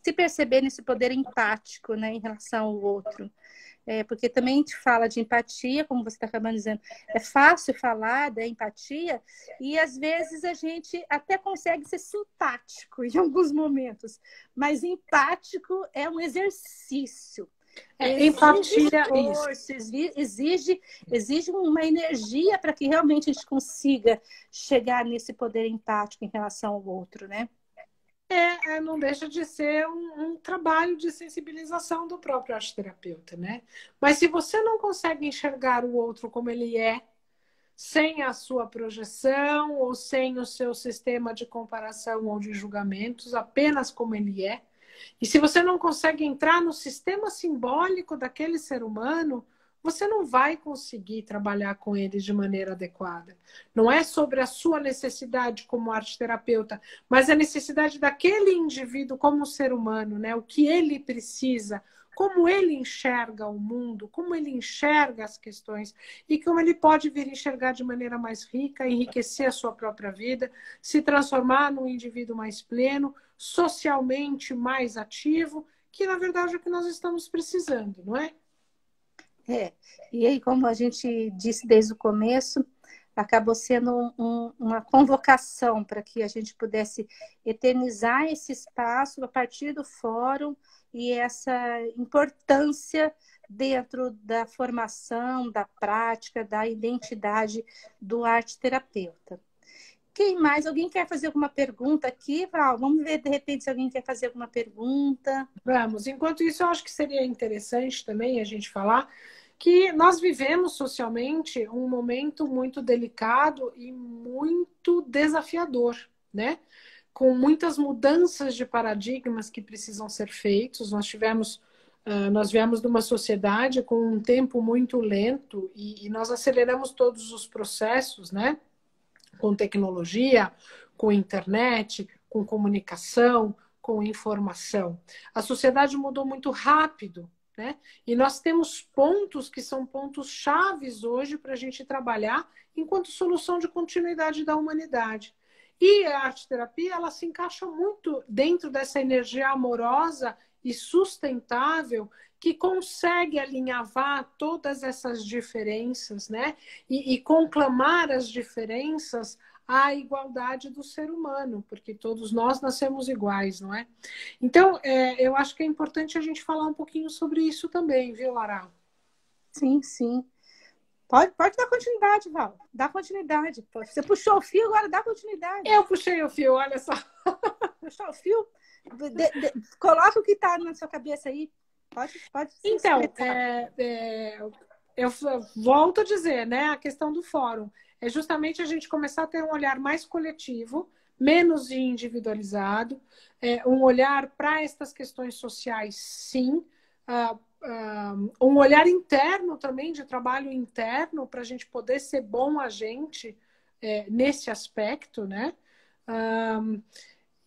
se perceber nesse poder empático, né, em relação ao outro. Porque também a gente fala de empatia, como você está acabando dizendo, é fácil falar da empatia e às vezes a gente até consegue ser simpático em alguns momentos, mas empático é um exercício. Exige Empatia, esforço, exige uma energia para que realmente a gente consiga chegar nesse poder empático em relação ao outro, né? Não deixa de ser um trabalho de sensibilização do próprio arteterapeuta, né? Mas se você não consegue enxergar o outro como ele é, sem a sua projeção ou sem o seu sistema de comparação ou de julgamentos, apenas como ele é, e se você não consegue entrar no sistema simbólico daquele ser humano, você não vai conseguir trabalhar com ele de maneira adequada. Não é sobre a sua necessidade como arteterapeuta, mas a necessidade daquele indivíduo como ser humano, né? O que ele precisa, como ele enxerga o mundo, como ele enxerga as questões e como ele pode vir enxergar de maneira mais rica, enriquecer a sua própria vida, se transformar num indivíduo mais pleno, socialmente mais ativo, que na verdade é o que nós estamos precisando, não é? E aí, como a gente disse desde o começo, acabou sendo uma convocação para que a gente pudesse eternizar esse espaço a partir do fórum e essa importância dentro da formação, da prática, da identidade do arte-terapeuta. Quem mais? Alguém quer fazer alguma pergunta aqui, Val? Vamos ver, de repente, se alguém quer fazer alguma pergunta. Vamos. Enquanto isso, eu acho que seria interessante também a gente falar que nós vivemos socialmente um momento muito delicado e muito desafiador, né? Com muitas mudanças de paradigmas que precisam ser feitos. Nós viemos de uma sociedade com um tempo muito lento e nós aceleramos todos os processos, né? Com tecnologia, com internet, com comunicação, com informação. A sociedade mudou muito rápido, né? E nós temos pontos que são pontos chaves hoje para a gente trabalhar enquanto solução de continuidade da humanidade. E a arte-terapia, ela se encaixa muito dentro dessa energia amorosa e sustentável que consegue alinhavar todas essas diferenças, né? E conclamar as diferenças à igualdade do ser humano, porque todos nós nascemos iguais, não é? Então, eu acho que é importante a gente falar um pouquinho sobre isso também, viu, Lara? Sim, sim. Pode dar continuidade, Val. Dá continuidade. Você puxou o fio, agora dá continuidade. Eu puxei o fio, olha só. Puxou o fio. Coloca o que está na sua cabeça aí. Pode se Então, eu volto a dizer, né? A questão do fórum é justamente a gente começar a ter um olhar mais coletivo, menos individualizado, um olhar para estas questões sociais, sim, um olhar interno também, de trabalho interno, para a gente poder ser bom agente nesse aspecto, né?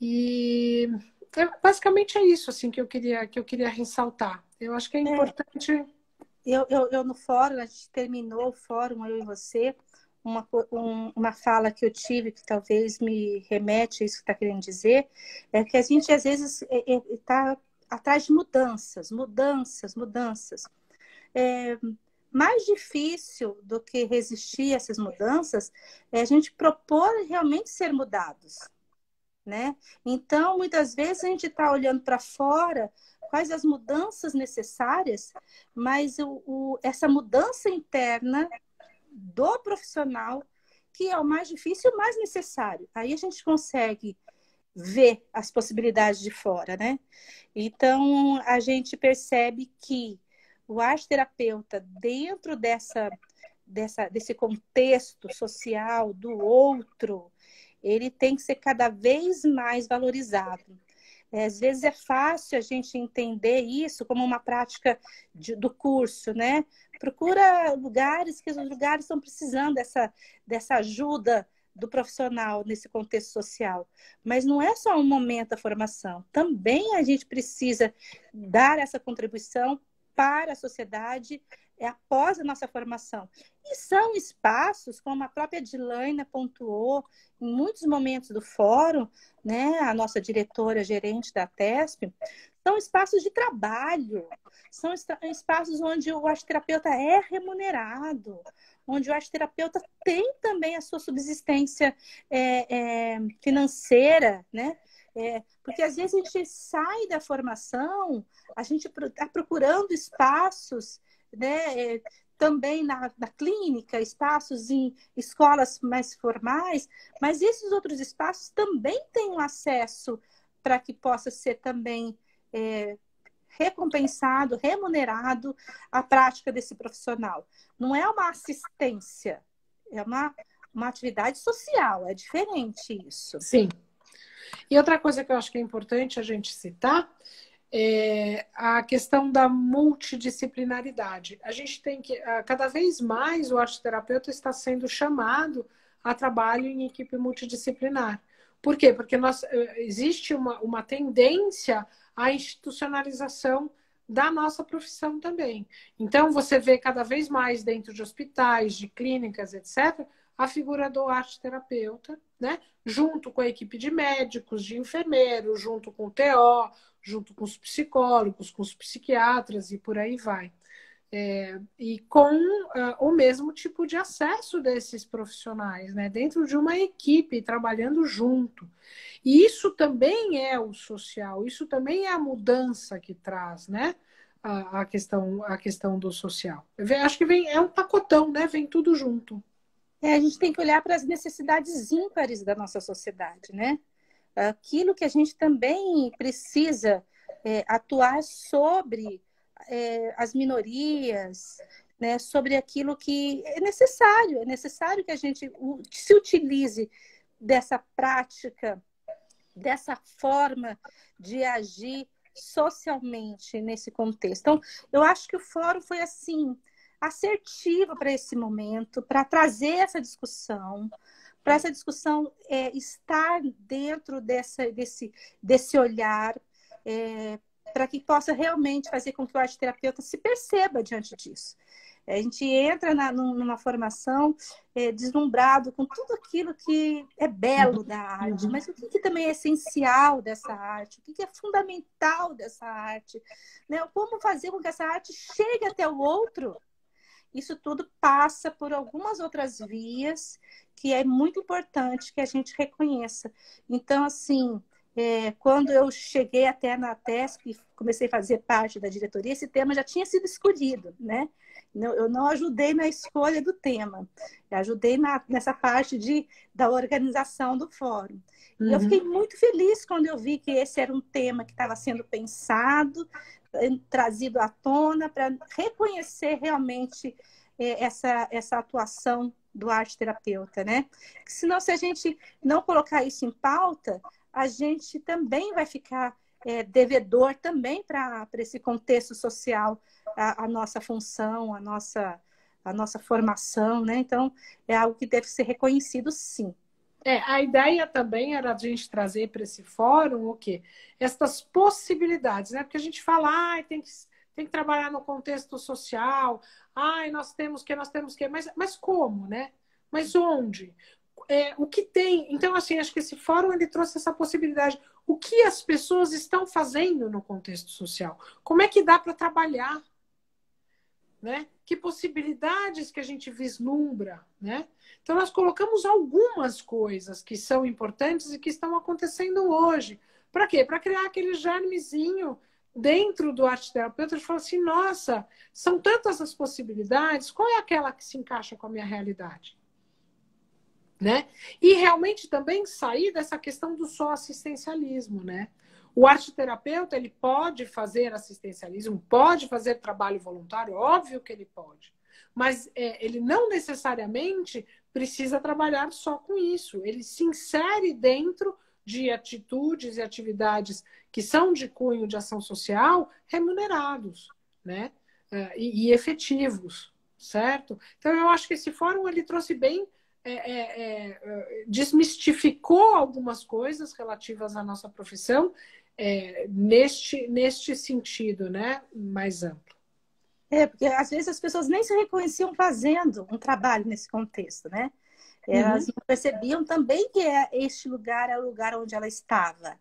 E basicamente é isso assim que eu queria ressaltar. Eu acho que é importante. Eu no fórum, a gente terminou o fórum, eu e você, uma fala que eu tive, que talvez me remete a isso que está querendo dizer, é que a gente às vezes está atrás de mudanças. Mais difícil do que resistir a essas mudanças é a gente propor realmente ser mudados, né? Então, muitas vezes a gente está olhando para fora quais as mudanças necessárias, mas essa mudança interna do profissional que é o mais difícil e o mais necessário. Aí a gente consegue ver as possibilidades de fora, né? Então, a gente percebe que o arte-terapeuta, dentro desse contexto social do outro, ele tem que ser cada vez mais valorizado. Às vezes é fácil a gente entender isso como uma prática do curso, né? Procura lugares que os lugares estão precisando dessa ajuda do profissional nesse contexto social. Mas não é só um momento da formação. Também a gente precisa dar essa contribuição para a sociedade é após a nossa formação. E são espaços, como a própria Dilaine pontuou, em muitos momentos do fórum, né, a nossa diretora gerente da TESP, são espaços de trabalho, são espaços onde o arteterapeuta é remunerado, onde o arteterapeuta tem também a sua subsistência financeira, né? Porque às vezes a gente sai da formação, a gente está procurando espaços, né? Também na clínica, espaços em escolas mais formais, mas esses outros espaços também têm um acesso para que possa ser também recompensado, remunerado a prática desse profissional. Não é uma assistência, é uma atividade social, é diferente isso. Sim. E outra coisa que eu acho que é importante a gente citar é a questão da multidisciplinaridade. A gente tem que, cada vez mais, o arteterapeuta está sendo chamado a trabalho em equipe multidisciplinar. Por quê? Porque existe uma tendência à institucionalização da nossa profissão também. Então, você vê cada vez mais dentro de hospitais, de clínicas, etc., a figura do arteterapeuta, né? Junto com a equipe de médicos, de enfermeiros, junto com o TO, junto com os psicólogos, com os psiquiatras e por aí vai. E com o mesmo tipo de acesso desses profissionais, né? Dentro de uma equipe, trabalhando junto. E isso também é o social, isso também é a mudança que traz, né? A questão do social. Acho que é um pacotão, né? Vem tudo junto. A gente tem que olhar para as necessidades ímpares da nossa sociedade, né? Aquilo que a gente também precisa atuar sobre as minorias, né? Sobre aquilo que é necessário que a gente se utilize dessa prática, dessa forma de agir socialmente nesse contexto. Então, eu acho que o fórum foi assim assertivo para esse momento, para trazer essa discussão, para essa discussão estar dentro desse olhar, para que possa realmente fazer com que o arteterapeuta se perceba diante disso. A gente entra numa formação deslumbrado com tudo aquilo que é belo da arte, mas o que também é essencial dessa arte, o que é fundamental dessa arte, né? Como fazer com que essa arte chegue até o outro. Isso tudo passa por algumas outras vias que é muito importante que a gente reconheça. Então, assim, quando eu cheguei até na TESP e comecei a fazer parte da diretoria, esse tema já tinha sido escolhido, né? Eu não ajudei na escolha do tema, eu ajudei nessa parte da organização do fórum. E eu fiquei muito feliz quando eu vi que esse era um tema que estava sendo pensado, trazido à tona para reconhecer realmente essa atuação do arteterapeuta, né? Senão, se a gente não colocar isso em pauta, a gente também vai ficar devedor também para esse contexto social, a nossa função, a nossa formação, né? Então, é algo que deve ser reconhecido, sim. A ideia também era a gente trazer para esse fórum o quê? Estas possibilidades, né? Porque a gente fala, tem que trabalhar no contexto social, nós temos que, mas como, né? Mas onde? O que tem? Então, assim, acho que esse fórum ele trouxe essa possibilidade. O que as pessoas estão fazendo no contexto social? Como é que dá para trabalhar? Né? Que possibilidades que a gente vislumbra, né? Então, nós colocamos algumas coisas que são importantes e que estão acontecendo hoje. Para quê? Para criar aquele germezinho dentro do arteterapeuta de falar assim, nossa, são tantas as possibilidades, qual é aquela que se encaixa com a minha realidade? Né? E realmente também sair dessa questão do só assistencialismo, né? O arteterapeuta, ele pode fazer assistencialismo, pode fazer trabalho voluntário, óbvio que ele pode. Mas ele não necessariamente precisa trabalhar só com isso. Ele se insere dentro de atitudes e atividades que são de cunho de ação social remunerados, né? E efetivos, certo? Então, eu acho que esse fórum, ele trouxe bem... desmistificou algumas coisas relativas à nossa profissão neste sentido, né, mais amplo. Porque às vezes as pessoas nem se reconheciam fazendo um trabalho nesse contexto, né? Elas Uhum. não percebiam também que este lugar é o lugar onde ela estava.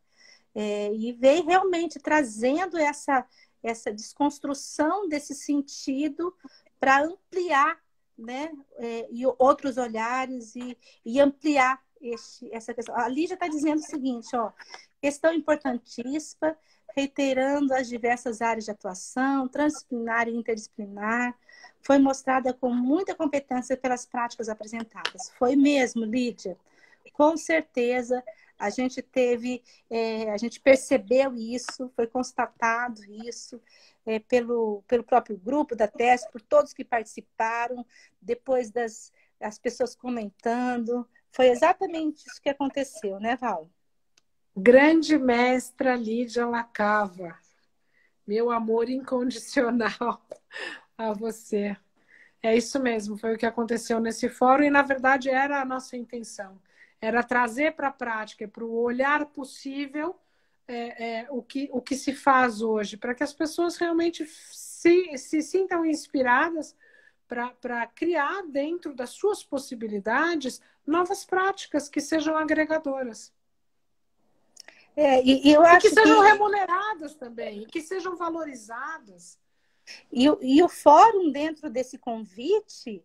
E veio realmente trazendo essa desconstrução desse sentido para ampliar, né? E outros olhares e ampliar essa questão. A Lígia está dizendo o seguinte, ó, questão importantíssima, reiterando as diversas áreas de atuação, transdisciplinar e interdisciplinar, foi mostrada com muita competência pelas práticas apresentadas. Foi mesmo, Lídia, com certeza. A gente a gente percebeu isso, foi constatado isso pelo próprio grupo da TES, por todos que participaram, depois das pessoas comentando. Foi exatamente isso que aconteceu, né, Val? Grande mestra Lídia Lacava, meu amor incondicional a você. É isso mesmo, foi o que aconteceu nesse fórum e, na verdade, era a nossa intenção. Era trazer para a prática, para o olhar possível, o que se faz hoje, para que as pessoas realmente se sintam inspiradas para criar, dentro das suas possibilidades, novas práticas que sejam agregadoras. E eu E que acho sejam que remuneradas também, e que sejam valorizadas. E o fórum, dentro desse convite,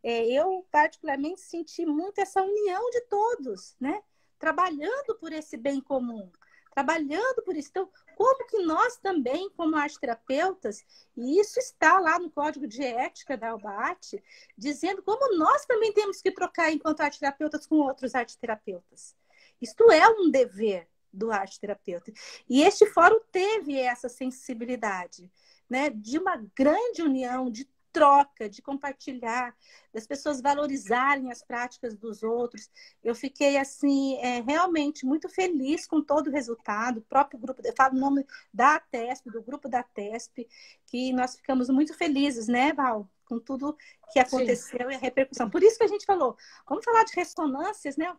eu particularmente senti muito essa união de todos, né? Trabalhando por esse bem comum, trabalhando por isso. Então, como que nós também, como arteterapeutas, e isso está lá no Código de Ética da ALBAAT, dizendo como nós também temos que trocar enquanto arteterapeutas com outros arteterapeutas. Isto é um dever do arteterapeuta. E este fórum teve essa sensibilidade, né, de uma grande união, de troca, de compartilhar, das pessoas valorizarem as práticas dos outros. Eu fiquei, assim, realmente muito feliz com todo o resultado. O próprio grupo, eu falo o nome da TESP, do grupo da TESP, que nós ficamos muito felizes, né, Val? Com tudo que Sim. aconteceu e a repercussão. Por isso que a gente falou, vamos falar de ressonâncias, né?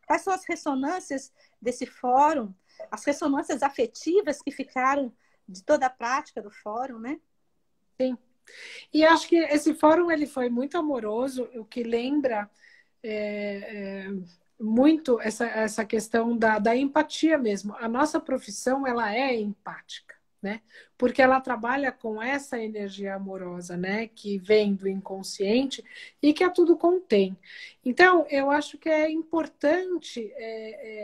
Quais são as ressonâncias desse fórum, as ressonâncias afetivas que ficaram de toda a prática do fórum, né? Sim. E acho que esse fórum ele foi muito amoroso, o que lembra muito essa questão da empatia mesmo. A nossa profissão ela é empática, né? Porque ela trabalha com essa energia amorosa, né? Que vem do inconsciente e que a tudo contém. Então, eu acho que é importante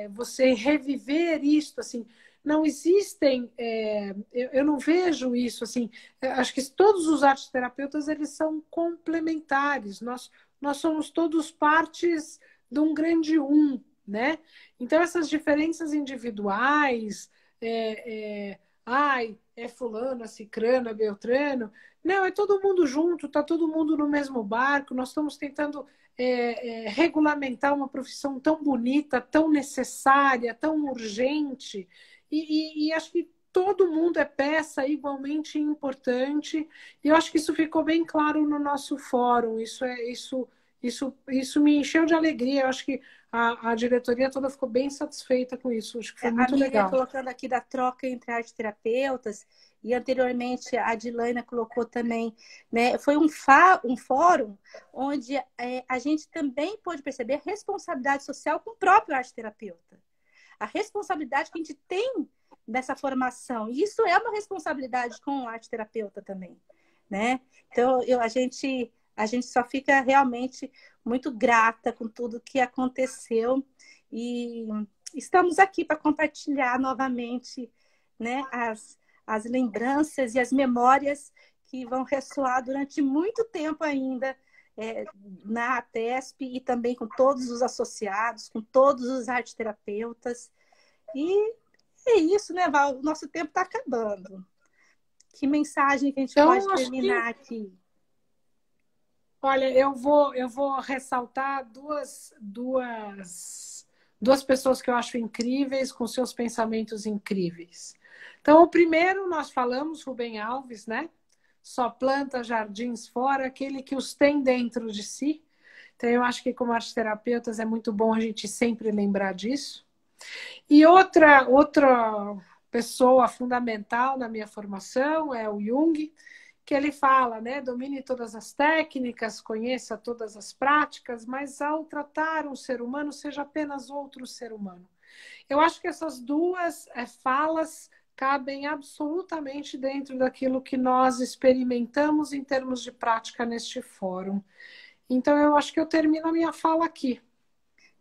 você reviver isso, assim. Não existem, eu não vejo isso assim. Acho que todos os arteterapeutas eles são complementares. Nós somos todos partes de um grande um, né? Então essas diferenças individuais, ai, é fulano, é cicrano, é beltrano, não, é todo mundo junto, tá todo mundo no mesmo barco. Nós estamos tentando regulamentar uma profissão tão bonita, tão necessária, tão urgente. E acho que todo mundo é peça igualmente importante. E eu acho que isso ficou bem claro no nosso fórum. Isso me encheu de alegria. Eu acho que a diretoria toda ficou bem satisfeita com isso. Acho que foi A muito Miriam legal. colocando aqui da troca entre arteterapeutas, e anteriormente a Dilaina colocou também, né? Foi um fórum onde a gente também pôde perceber a responsabilidade social com o próprio arteterapeuta. A responsabilidade que a gente tem dessa formação. E isso é uma responsabilidade com o arteterapeuta também, né? Então, a gente só fica realmente muito grata com tudo que aconteceu e estamos aqui para compartilhar novamente, né, as lembranças e as memórias que vão ressoar durante muito tempo ainda na ATESP e também com todos os associados, com todos os arteterapeutas. E é isso, né, Val? O nosso tempo está acabando. Que mensagem que a gente pode Então, acho que, terminar aqui? olha, eu vou ressaltar duas pessoas que eu acho incríveis, com seus pensamentos incríveis. Então, o primeiro, nós falamos, Rubem Alves, né? Só planta jardins fora, aquele que os tem dentro de si. Então, eu acho que como arteterapeutas é muito bom a gente sempre lembrar disso. E outra pessoa fundamental na minha formação é o Jung, que ele fala, né? Domine todas as técnicas, conheça todas as práticas, mas ao tratar um ser humano, seja apenas outro ser humano. Eu acho que essas duas falas cabem absolutamente dentro daquilo que nós experimentamos em termos de prática neste fórum. Então, eu acho que eu termino a minha fala aqui.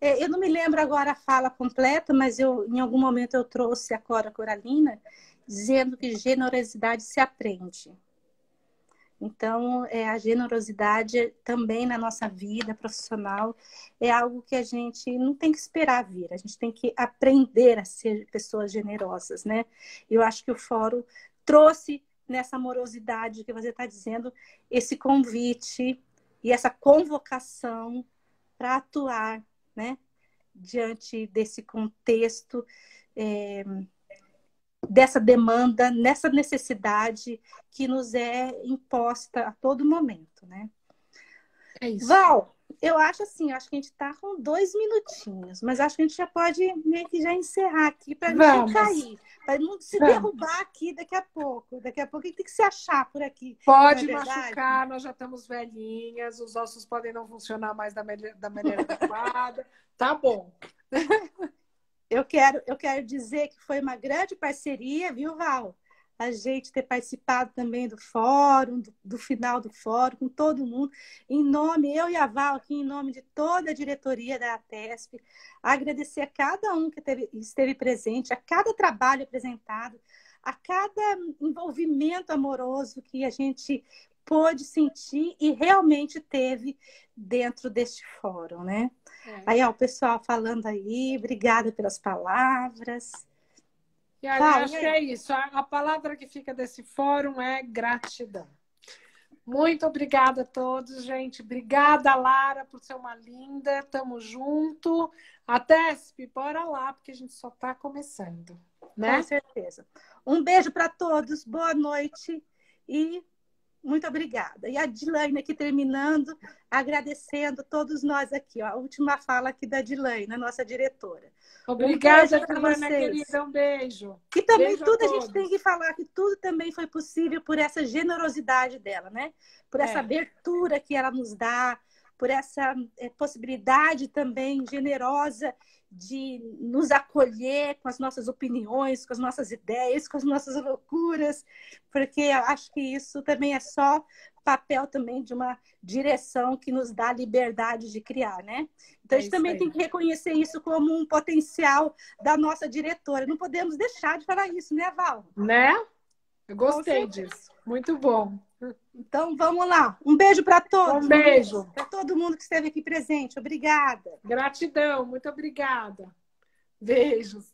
Eu não me lembro agora a fala completa, mas em algum momento eu trouxe a Cora Coralina dizendo que generosidade se aprende. Então, a generosidade também na nossa vida profissional é algo que a gente não tem que esperar vir, a gente tem que aprender a ser pessoas generosas, né? Eu acho que o fórum trouxe nessa amorosidade que você está dizendo, esse convite e essa convocação para atuar, né? Diante desse contexto, dessa demanda, nessa necessidade que nos é imposta a todo momento, né? É isso. Val, eu acho assim, acho que a gente está com 2 minutinhos, mas acho que a gente já pode meio que já encerrar aqui para não cair, para não se derrubar aqui daqui a pouco. Daqui a pouco a gente tem que se achar por aqui. Pode machucar, nós já estamos velhinhas, os ossos podem não funcionar mais da maneira adequada. Tá bom. Eu quero dizer que foi uma grande parceria, viu, Val? A gente ter participado também do fórum, do final do fórum, com todo mundo. Em nome, eu e a Val, aqui, em nome de toda a diretoria da ATESP, agradecer a cada um que esteve presente, a cada trabalho apresentado, a cada envolvimento amoroso que a gente pôde sentir e realmente teve dentro deste fórum, né? Aí, ó, o pessoal falando aí, obrigada pelas palavras. E acho que é isso. A palavra que fica desse fórum é gratidão. Muito obrigada a todos, gente. Obrigada, Lara, por ser uma linda. Tamo junto. A TESP, bora lá, porque a gente só está começando, né? Com certeza. Um beijo para todos, boa noite e muito obrigada. E a Dilaine aqui terminando, agradecendo todos nós aqui. Ó, a última fala aqui da Dilaine, a nossa diretora. Obrigada, Dilaine, querida. Um beijo. Que também beijo tudo a gente tem que falar, que tudo também foi possível por essa generosidade dela, né? Por essa abertura que ela nos dá, por essa possibilidade também generosa de nos acolher com as nossas opiniões, com as nossas ideias, com as nossas loucuras, porque eu acho que isso também é só papel também de uma direção que nos dá liberdade de criar, né? Então a gente também tem que reconhecer isso como um potencial da nossa diretora. Não podemos deixar de falar isso, né, Val? Né? Eu gostei disso. Muito bom. Então, vamos lá. Um beijo para todos. Um beijo. Para todo mundo que esteve aqui presente. Obrigada. Gratidão. Muito obrigada. Beijos.